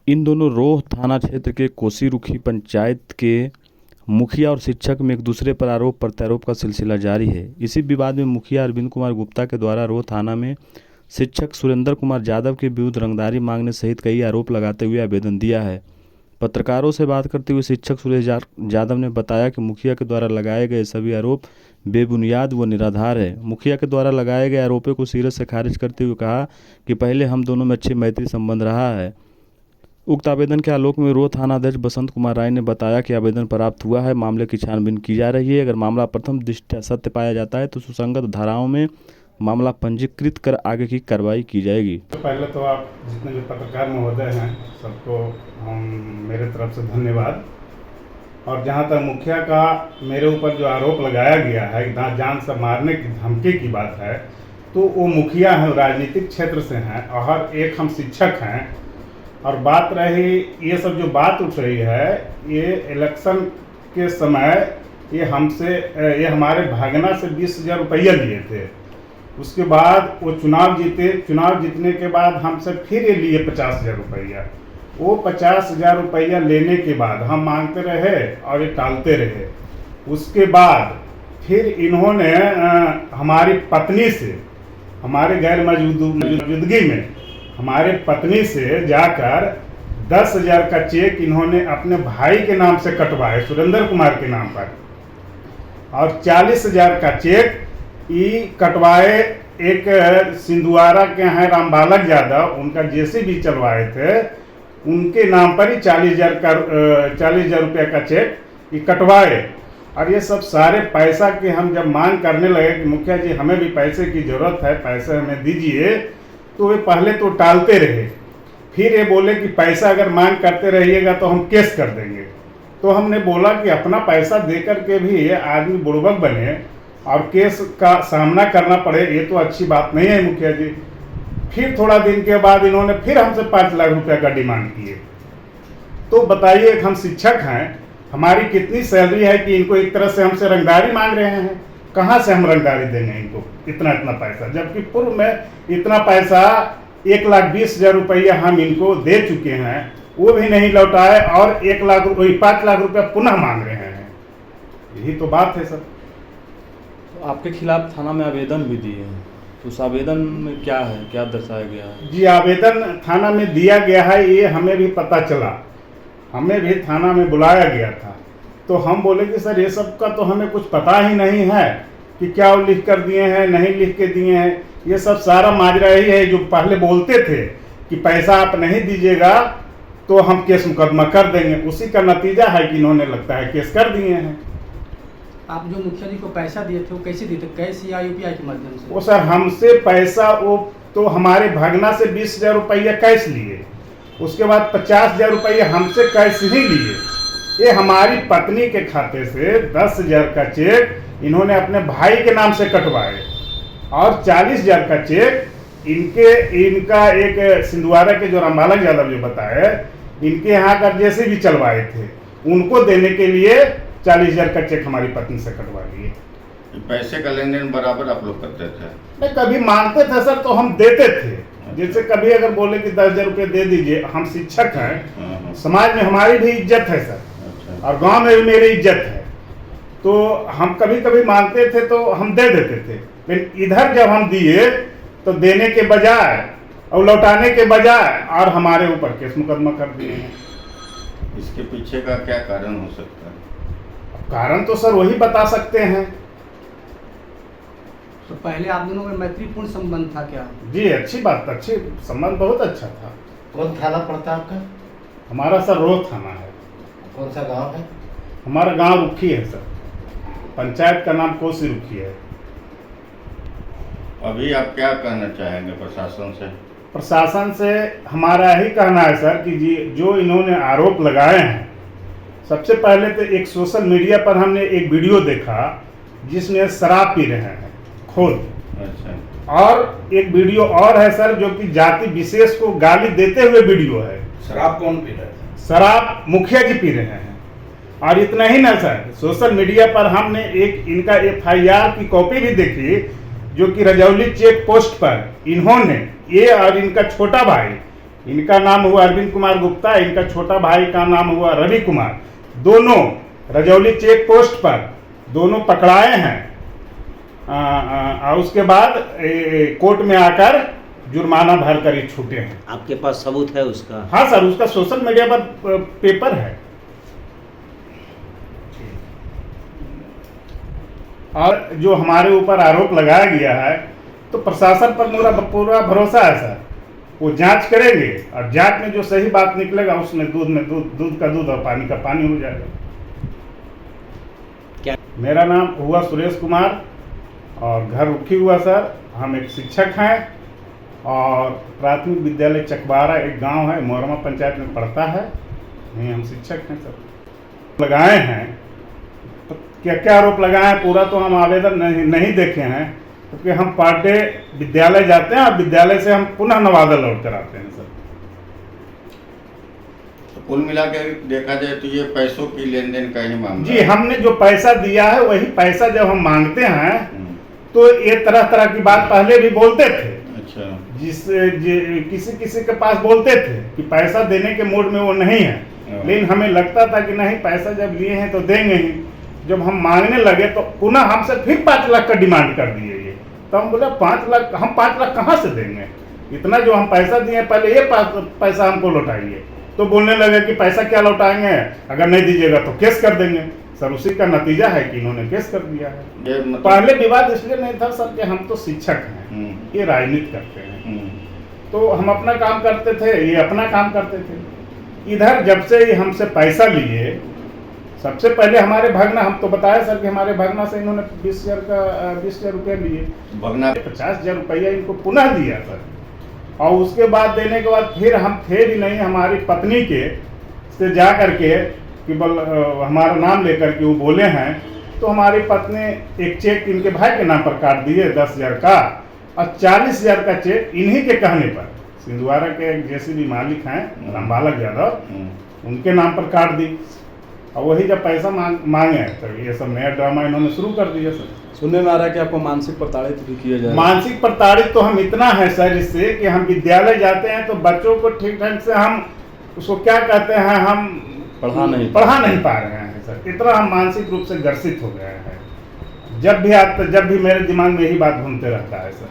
इन दोनों रोह थाना क्षेत्र के कोसीरुखी पंचायत के मुखिया और शिक्षक में एक दूसरे पर आरोप प्रत्यारोप का सिलसिला जारी है। इसी विवाद में मुखिया अरविंद कुमार गुप्ता के द्वारा रोह थाना में शिक्षक सुरेंद्र कुमार यादव के विरुद्ध रंगदारी मांगने सहित कई आरोप लगाते हुए आवेदन दिया है। पत्रकारों से बात करते हुए शिक्षक सुरेश यादव ने बताया कि मुखिया के द्वारा लगाए गए सभी आरोप बेबुनियाद व निराधार है। मुखिया के द्वारा लगाए गए आरोपों को सिरे से खारिज करते हुए कहा कि पहले हम दोनों में अच्छी मैत्री संबंध रहा है। उक्त आवेदन के आलोक में रोह थाना अध्यक्ष बसंत कुमार राय ने बताया कि आवेदन प्राप्त हुआ है, मामले की छानबीन की जा रही है। अगर मामला प्रथम दृष्टया सत्य पाया जाता है तो सुसंगत धाराओं में मामला पंजीकृत कर आगे की कार्रवाई की जाएगी। तो पहले तो आप जितने भी पत्रकार महोदय हैं सबको हम मेरे तरफ से धन्यवाद। और जहाँ तक मुखिया का मेरे ऊपर जो आरोप लगाया गया है जान से मारने की धमकी की बात है, तो वो मुखिया हैं, राजनीतिक क्षेत्र से हैं और एक हम शिक्षक हैं। और बात रही ये सब जो बात उठ रही है, ये इलेक्शन के समय ये हमारे भागना से 20,000 रुपया लिए थे। उसके बाद वो चुनाव जीते, चुनाव जीतने के बाद हमसे फिर ये लिए 50,000 रुपया। वो 50,000 रुपया लेने के बाद हम मांगते रहे और ये टालते रहे। उसके बाद फिर इन्होंने हमारी पत्नी से, हमारे गैर मौजूदगी में हमारे पत्नी से जाकर 10,000 का चेक इन्होंने अपने भाई के नाम से कटवाए, सुरेंद्र कुमार के नाम पर, और 40,000 का चेक कटवाए एक सिंधुआरा के हैं रामबालक यादव, उनका जेसीबी चलवाए थे, उनके नाम पर ही 40,000 रुपया का चेक कटवाए। और ये सब सारे पैसा के हम जब मांग करने लगे कि मुखिया जी हमें भी पैसे की ज़रूरत है, पैसे हमें दीजिए, तो वे पहले तो टालते रहे। फिर ये बोले कि पैसा अगर मांग करते रहिएगा तो हम केस कर देंगे। तो हमने बोला कि अपना पैसा देकर के भी ये आदमी बुड़बक बने और केस का सामना करना पड़े, ये तो अच्छी बात नहीं है मुखिया जी। फिर थोड़ा दिन के बाद इन्होंने फिर हमसे 5 लाख रुपए का डिमांड किए। तो बताइए, हम शिक्षक हैं, हमारी कितनी सैलरी है कि इनको एक तरह से हमसे रंगदारी मांग रहे हैं। कहाँ से हम रंगदारी देंगे इनको इतना पैसा, जबकि पूर्व में इतना पैसा 1,20,000 रुपया हम इनको दे चुके हैं, वो भी नहीं लौटाए और 5 लाख रुपया पुनः मांग रहे हैं। यही तो बात है सर। तो आपके खिलाफ थाना में आवेदन भी दिए हैं, तो उस आवेदन में क्या है, क्या दर्शाया गया है? जी, आवेदन थाना में दिया गया है, ये हमें भी पता चला, हमें भी थाना में बुलाया गया था। तो हम बोले कि सर ये सब का तो हमें कुछ पता ही नहीं है कि क्या वो लिख कर दिए हैं, नहीं लिख के दिए हैं। ये सब सारा माजरा यही है, जो पहले बोलते थे कि पैसा आप नहीं दीजिएगा तो हम केस मुकदमा कर देंगे, उसी का नतीजा है कि इन्होंने लगता है केस कर दिए हैं। आप जो मुखिया जी को पैसा दिए थे वो कैसे दिए थे, कैश या यूपीआई के माध्यम से? वो सर हमसे पैसा, वो तो हमारे भगना से 20,000 रुपया कैश लिए, उसके बाद 50,000 रुपया हमसे कैश ही लिए। ये हमारी पत्नी के खाते से 10,000 का चेक इन्होंने अपने भाई के नाम से कटवाए और 40,000 का चेक इनका एक सिंधुआरा के जो रामबालक यादव जो बताए, इनके यहाँ का जैसे भी चलवाए थे, उनको देने के लिए 40,000 का चेक हमारी पत्नी से कटवा लिए। पैसे का लेन देन बराबर आप लोग करते थे? नहीं, कभी मांगते थे सर तो हम देते थे। जैसे कभी अगर बोले कि 10,000 रुपये दे दीजिए, हम शिक्षक हैं, समाज में हमारी भी इज्जत है सर, और गांव में भी मेरी इज्जत है, तो हम कभी कभी मांगते थे तो हम दे देते थे। लेकिन इधर जब हम दिए तो देने के बजाय और लौटाने के बजाय और हमारे ऊपर केस मुकदमा कर दिए हैं। इसके पीछे का क्या कारण हो सकता है? कारण तो सर वही बता सकते हैं। तो पहले आप दोनों में मैत्रीपूर्ण संबंध था क्या? जी, अच्छी बात, अच्छी संबंध बहुत अच्छा था। कौन थाना पड़ता है आपका? हमारा सर रोह थाना है। कौन सा गांव है? हमारा गांव रुखी है सर, पंचायत का नाम कोसीरुखी है। अभी आप क्या कहना चाहेंगे प्रशासन से? प्रशासन से हमारा यही कहना है सर कि जी जो इन्होंने आरोप लगाए हैं, सबसे पहले तो एक सोशल मीडिया पर हमने एक वीडियो देखा जिसमें शराब पी रहे हैं खुद। अच्छा। और एक वीडियो और है सर जो कि जाति विशेष को गाली देते हुए वीडियो है। शराब कौन पी रहा है? शराब मुखिया जी पी रहे हैं। और इतना ही ना सर, सोशल मीडिया पर हमने एक इनका FIR की कॉपी भी देखी, जो कि रजौली चेक पोस्ट पर इन्होंने, ये और इनका छोटा भाई इनका नाम हुआ अरविंद कुमार गुप्ता, इनका छोटा भाई का नाम हुआ रवि कुमार। दोनों रजौली चेक पोस्ट पर दोनों पकड़ाए हैं। और उसके बाद कोर्ट में आकर जुर्माना भर कर ये छूटे हैं। आपके पास सबूत है उसका? हाँ सर, उसका सोशल मीडिया पर पेपर है। और जो हमारे ऊपर आरोप लगाया गया है, तो प्रशासन पर पूरा भरोसा है सर। वो जांच करेंगे और जांच में जो सही बात निकलेगा उसमें दूध का दूध और पानी का पानी हो जाएगा। क्या? मेरा नाम हुआ सुरेश कुमार और घर रुखी हुआ सर। हम एक शिक्षक हैं और प्राथमिक विद्यालय चकबारा एक गांव है, मोरमा पंचायत में पड़ता है। यहीं हम शिक्षक हैं सर। लगाए हैं तो क्या क्या आरोप लगाए हैं पूरा तो हम आवेदन नहीं देखे हैं, क्योंकि हम पर डे विद्यालय जाते हैं और विद्यालय से हम पुनः नवादा लौट कर आते हैं सर। तो कुल मिला के देखा जाए तो ये पैसों की लेन देन का ही मामला जी, हमने जो पैसा दिया है वही पैसा जब हम मांगते हैं हम्म। तो ये तरह तरह की बात पहले भी बोलते थे। अच्छा। किसी के पास बोलते थे कि पैसा देने के मूड में वो नहीं है, लेकिन हमें लगता था कि नहीं, पैसा जब लिए हैं तो देंगे ही। जब हम मांगने लगे तो पुनः हमसे फिर 5 लाख का डिमांड कर दिए ये। तो हम बोले 5 लाख, हम 5 लाख कहाँ से देंगे? इतना जो हम पैसा दिए पहले ये पैसा हमको लौटाइए। तो बोलने लगे कि पैसा क्या लौटाएंगे, अगर नहीं दीजिएगा तो केस कर देंगे। सर उसी का नतीजा है कि इन्होंने केस कर दिया है। ये मतलब पहले विवाद इसलिए नहीं था सर कि हम तो शिक्षक हैं, ये राजनीति करते हैं, तो हम अपना काम करते थे, ये अपना काम करते थे। इधर जब से ये हमसे पैसा लिए, सबसे पहले हमारे भगना, हम तो बताया सर कि हमारे भगना से इन्होंने 20,000 रुपया लिए। भगना 50,000 रुपया इनको पुनः दिया सर। और उसके बाद देने के बाद फिर हम थे भी नहीं, हमारी पत्नी के से जा करके कि हमारा नाम लेकर के वो बोले हैं, तो हमारी पत्नी एक चेक इनके भाई के नाम पर काट दिए 10,000 का, और 40,000 का चेक इन्हीं के कहने पर सिंधुआरा के एक जेसीबी मालिक हैं रामबालक यादव, उनके नाम पर काट दी। और वही जब पैसा मांगे तो ये सब नया ड्रामा इन्होंने शुरू कर दिया सर। सुनने में आ रहा है कि आपको मानसिक प्रताड़ित भी किया जाए। मानसिक प्रताड़ित तो हम इतना है सर इससे कि हम विद्यालय जाते हैं तो बच्चों को ठीक ढंग से हम उसको क्या कहते हैं, हम पढ़ा नहीं पा रहे हैं सर। इतना हम मानसिक रूप से ग्रसित हो गए हैं। जब भी मेरे दिमाग में यही बात घूमते रहता है सर।